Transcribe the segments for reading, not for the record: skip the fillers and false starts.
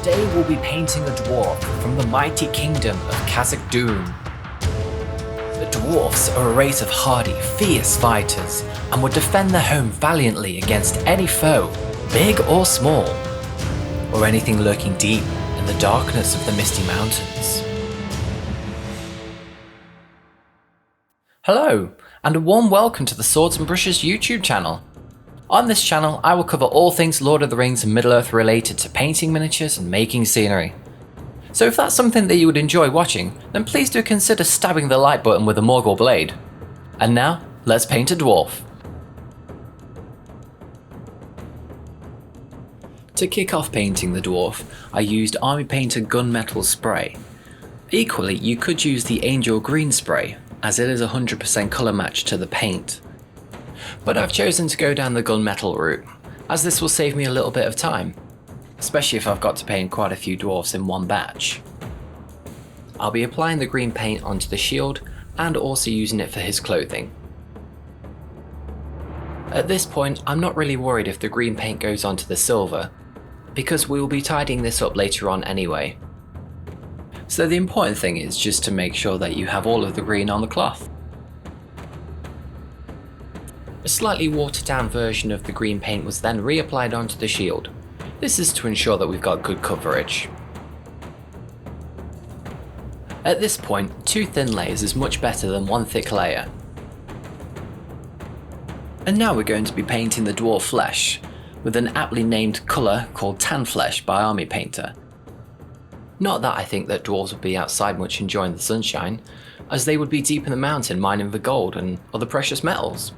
Today we'll be painting a dwarf from the mighty kingdom of 𝐒𝐿. The dwarfs are a race of hardy, fierce fighters and would defend their home valiantly against any foe, big or small, or anything lurking deep in the darkness of the misty mountains. Hello, and a warm welcome to the Swords and Brushes YouTube channel. On this channel, I will cover all things Lord of the Rings and Middle-earth related to painting miniatures and making scenery. So if that's something that you would enjoy watching, then please do consider stabbing the like button with a Morgul blade. And now, let's paint a dwarf. To kick off painting the dwarf, I used Army Painter gunmetal spray. Equally, you could use the Angel Green spray, as it is 100% colour match to the paint. But I've chosen to go down the gunmetal route, as this will save me a little bit of time, especially if I've got to paint quite a few dwarfs in one batch. I'll be applying the green paint onto the shield and also using it for his clothing. At this point, I'm not really worried if the green paint goes onto the silver, because we will be tidying this up later on anyway. So the important thing is just to make sure that you have all of the green on the cloth. A slightly watered down version of the green paint was then reapplied onto the shield. This is to ensure that we've got good coverage. At this point, 2 thin layers is much better than 1 thick layer. And now we're going to be painting the dwarf flesh, with an aptly named colour called Tan Flesh by Army Painter. Not that I think that dwarves would be outside much enjoying the sunshine, as they would be deep in the mountain mining for gold and other precious metals.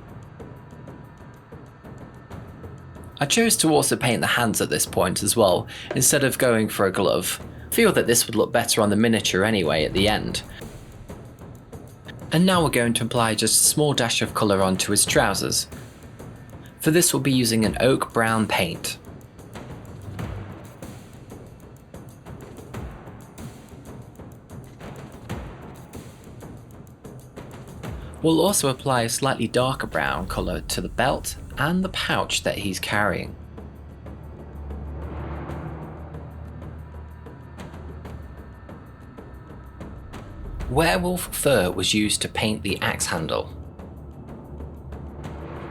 I chose to also paint the hands at this point as well, instead of going for a glove. I feel that this would look better on the miniature anyway at the end. And now we're going to apply just a small dash of colour onto his trousers. For this we'll be using an oak brown paint. We'll also apply a slightly darker brown colour to the belt and the pouch that he's carrying. Werewolf fur was used to paint the axe handle.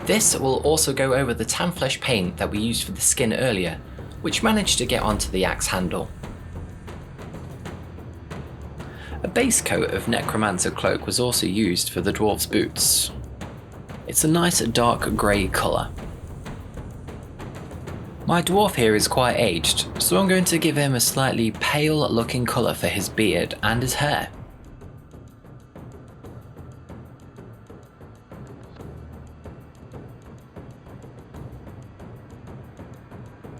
This will also go over the tan flesh paint that we used for the skin earlier, which managed to get onto the axe handle. A base coat of necromancer cloak was also used for the dwarf's boots. It's a nice dark grey colour. My dwarf here is quite aged, so I'm going to give him a slightly pale looking colour for his beard and his hair.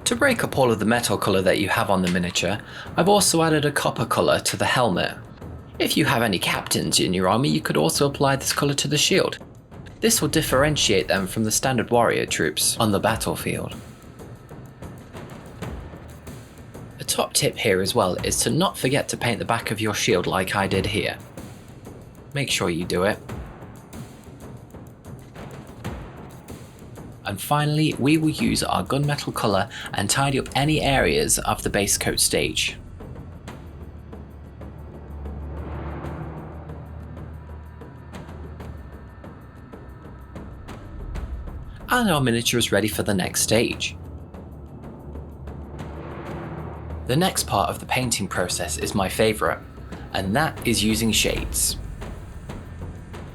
To break up all of the metal colour that you have on the miniature, I've also added a copper colour to the helmet. If you have any captains in your army, you could also apply this colour to the shield. This will differentiate them from the standard warrior troops on the battlefield. A top tip here as well is to not forget to paint the back of your shield like I did here. Make sure you do it. And finally, we will use our gunmetal colour and tidy up any areas of the base coat stage. And our miniature is ready for the next stage. The next part of the painting process is my favourite, and that is using shades.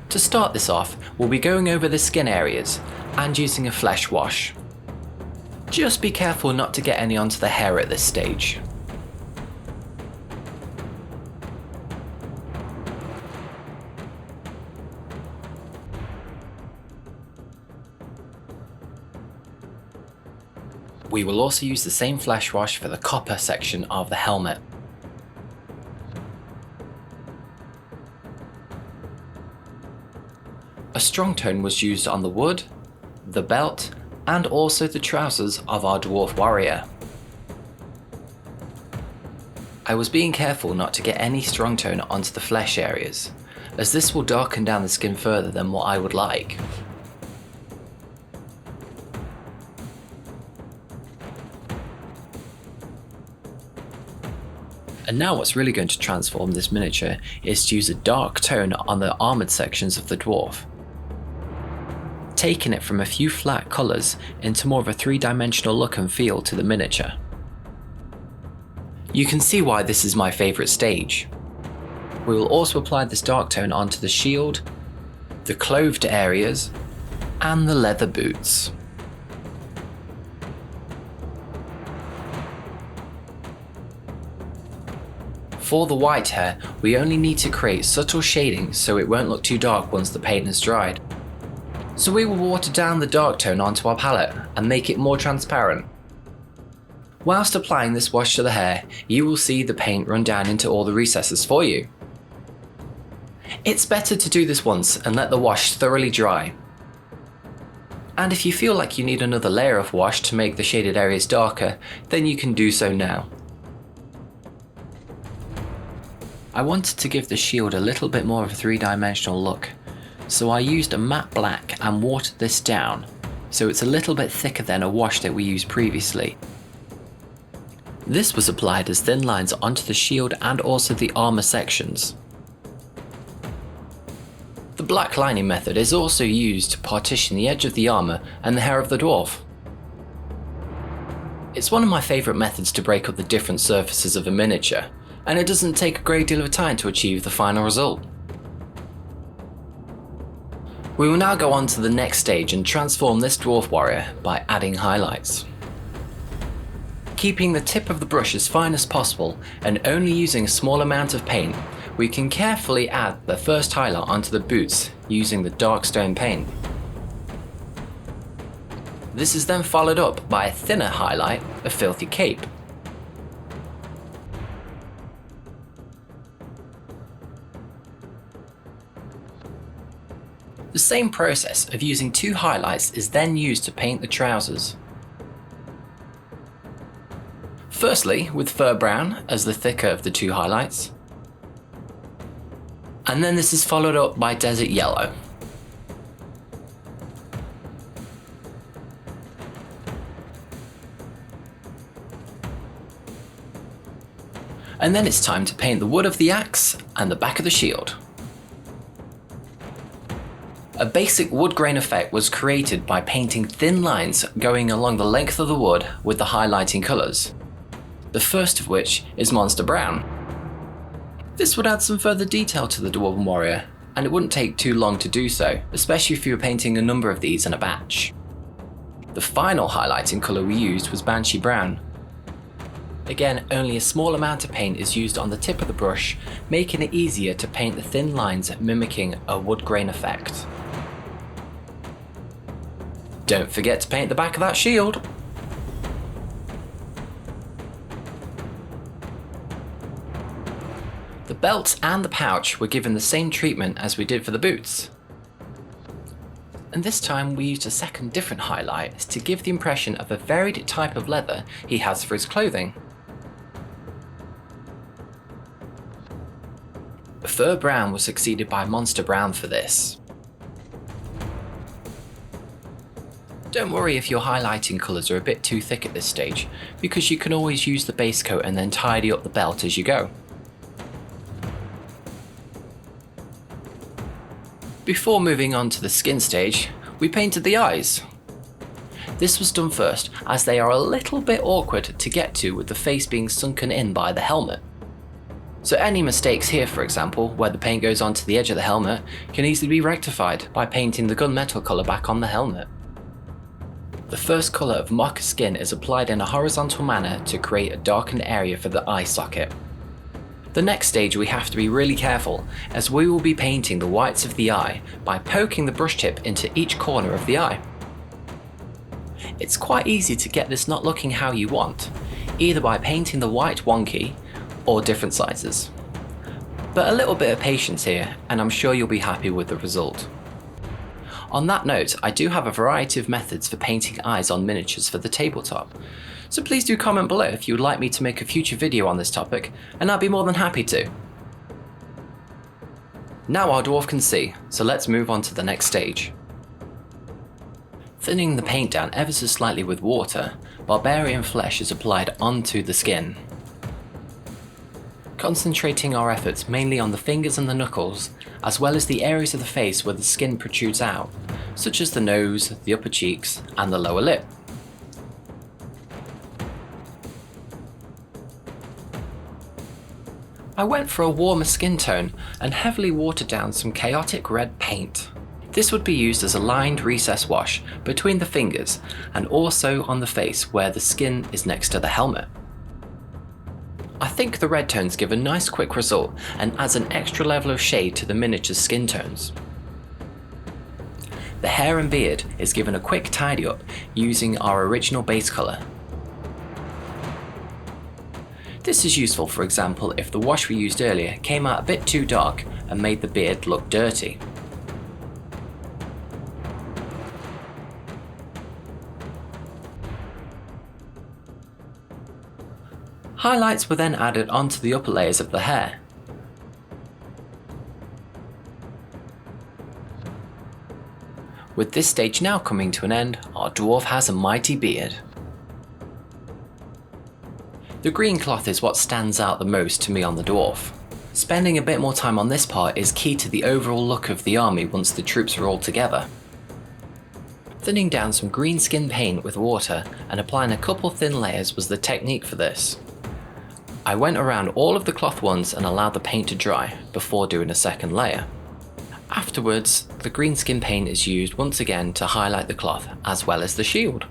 To start this off, we'll be going over the skin areas and using a flesh wash. Just be careful not to get any onto the hair at this stage. We will also use the same flesh wash for the copper section of the helmet. A strong tone was used on the wood, the belt, and also the trousers of our dwarf warrior. I was being careful not to get any strong tone onto the flesh areas, as this will darken down the skin further than what I would like. And now what's really going to transform this miniature is to use a dark tone on the armoured sections of the dwarf, taking it from a few flat colours into more of a three-dimensional look and feel to the miniature. You can see why this is my favourite stage. We will also apply this dark tone onto the shield, the clothed areas, and the leather boots. For the white hair, we only need to create subtle shading so it won't look too dark once the paint has dried. So we will water down the dark tone onto our palette and make it more transparent. Whilst applying this wash to the hair, you will see the paint run down into all the recesses for you. It's better to do this once and let the wash thoroughly dry. And if you feel like you need another layer of wash to make the shaded areas darker, then you can do so now. I wanted to give the shield a little bit more of a three-dimensional look, so I used a matte black and watered this down, so it's a little bit thicker than a wash that we used previously. This was applied as thin lines onto the shield and also the armour sections. The black lining method is also used to partition the edge of the armour and the hair of the dwarf. It's one of my favourite methods to break up the different surfaces of a miniature, and it doesn't take a great deal of time to achieve the final result. We will now go on to the next stage and transform this dwarf warrior by adding highlights. Keeping the tip of the brush as fine as possible and only using a small amount of paint, we can carefully add the first highlight onto the boots using the dark stone paint. This is then followed up by a thinner highlight of 𝐒𝐿𝐵𝐾𝐒. The same process of using two highlights is then used to paint the trousers. Firstly, with fur brown as the thicker of the two highlights, and then this is followed up by desert yellow. And then it's time to paint the wood of the axe and the back of the shield. A basic wood grain effect was created by painting thin lines going along the length of the wood with the highlighting colours, the first of which is Monster Brown. This would add some further detail to the Dwarven Warrior, and it wouldn't take too long to do so, especially if you were painting a number of these in a batch. The final highlighting colour we used was Banshee Brown. Again, only a small amount of paint is used on the tip of the brush, making it easier to paint the thin lines mimicking a wood grain effect. Don't forget to paint the back of that shield! The belt and the pouch were given the same treatment as we did for the boots. And this time we used a second different highlight to give the impression of a varied type of leather he has for his clothing. Fur Brown was succeeded by Monster Brown for this. Don't worry if your highlighting colours are a bit too thick at this stage, because you can always use the base coat and then tidy up the belt as you go. Before moving on to the skin stage, we painted the eyes. This was done first as they are a little bit awkward to get to with the face being sunken in by the helmet. So any mistakes here, for example, where the paint goes onto the edge of the helmet, can easily be rectified by painting the gunmetal colour back on the helmet. The first colour of mocha skin is applied in a horizontal manner to create a darkened area for the eye socket. The next stage we have to be really careful, as we will be painting the whites of the eye by poking the brush tip into each corner of the eye. It's quite easy to get this not looking how you want, either by painting the white wonky or different sizes. But a little bit of patience here and I'm sure you'll be happy with the result. On that note, I do have a variety of methods for painting eyes on miniatures for the tabletop, so please do comment below if you would like me to make a future video on this topic, and I'd be more than happy to. Now our dwarf can see, so let's move on to the next stage. Thinning the paint down ever so slightly with water, barbarian flesh is applied onto the skin. concentrating our efforts mainly on the fingers and the knuckles, as well as the areas of the face where the skin protrudes out, such as the nose, the upper cheeks, and the lower lip. I went for a warmer skin tone and heavily watered down some chaotic red paint. This would be used as a lined recess wash between the fingers and also on the face where the skin is next to the helmet. I think the red tones give a nice quick result and adds an extra level of shade to the miniature's skin tones. The hair and beard is given a quick tidy up using our original base colour. This is useful, for example, if the wash we used earlier came out a bit too dark and made the beard look dirty. Highlights were then added onto the upper layers of the hair. With this stage now coming to an end, our dwarf has a mighty beard. The green cloth is what stands out the most to me on the dwarf. Spending a bit more time on this part is key to the overall look of the army once the troops are all together. Thinning down some green skin paint with water and applying a couple thin layers was the technique for this. I went around all of the cloth once and allowed the paint to dry before doing a second layer. Afterwards, the green skin paint is used once again to highlight the cloth as well as the shield.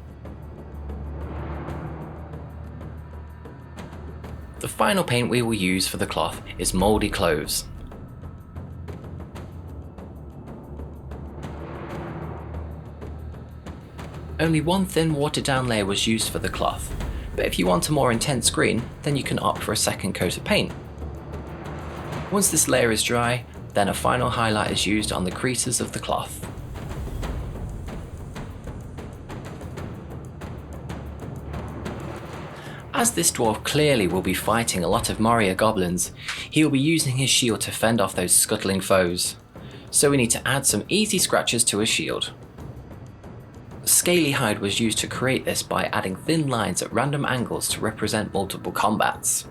The final paint we will use for the cloth is mouldy cloves. Only one thin watered down layer was used for the cloth, but if you want a more intense green, then you can opt for a second coat of paint. Once this layer is dry, then a final highlight is used on the creases of the cloth. As this dwarf clearly will be fighting a lot of Moria goblins, he will be using his shield to fend off those scuttling foes, so we need to add some easy scratches to his shield. Scaly hide was used to create this by adding thin lines at random angles to represent multiple combats.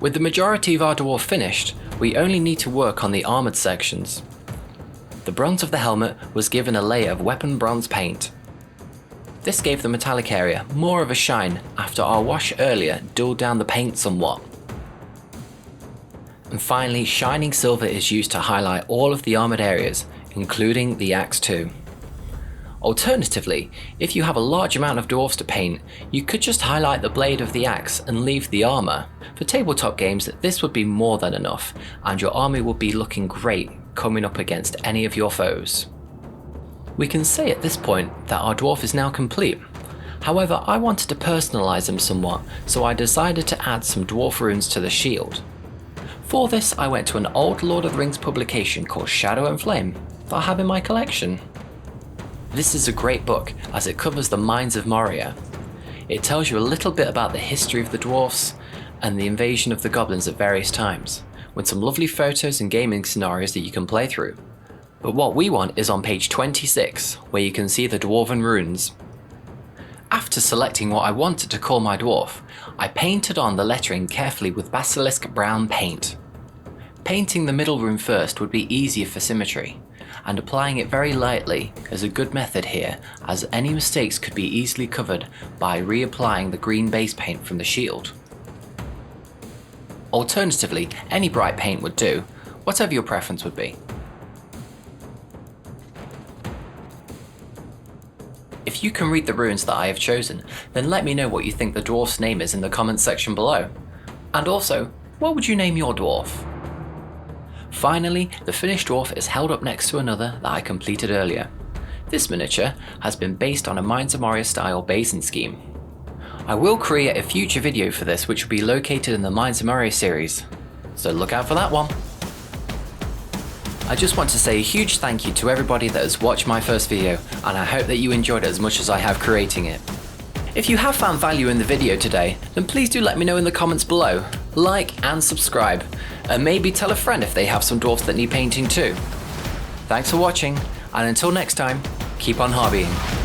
With the majority of our dwarf finished, we only need to work on the armoured sections. The bronze of the helmet was given a layer of weapon bronze paint. This gave the metallic area more of a shine after our wash earlier dulled down the paint somewhat. And finally, shining silver is used to highlight all of the armoured areas, including the axe too. Alternatively, if you have a large amount of dwarfs to paint, you could just highlight the blade of the axe and leave the armour. For tabletop games, this would be more than enough, and your army would be looking great coming up against any of your foes. We can say at this point that our dwarf is now complete. However, I wanted to personalise him somewhat, so I decided to add some dwarf runes to the shield. For this, I went to an old Lord of the Rings publication called Shadow and Flame that I have in my collection. This is a great book as it covers the mines of Moria. It tells you a little bit about the history of the dwarfs and the invasion of the goblins at various times, with some lovely photos and gaming scenarios that you can play through. But what we want is on page 26, where you can see the dwarven runes. After selecting what I wanted to call my dwarf, I painted on the lettering carefully with basilisk brown paint. Painting the middle rune first would be easier for symmetry, and applying it very lightly is a good method here, as any mistakes could be easily covered by reapplying the green base paint from the shield. Alternatively, any bright paint would do, whatever your preference would be. If you can read the runes that I have chosen, then let me know what you think the dwarf's name is in the comments section below. And also, what would you name your dwarf? Finally, the finished dwarf is held up next to another that I completed earlier. This miniature has been based on a Mines of Moria style basing scheme. I will create a future video for this which will be located in the Mines of Moria series, so look out for that one. I just want to say a huge thank you to everybody that has watched my first video, and I hope that you enjoyed it as much as I have creating it. If you have found value in the video today, then please do let me know in the comments below, like and subscribe, and maybe tell a friend if they have some dwarfs that need painting too. Thanks for watching, and until next time, keep on hobbying.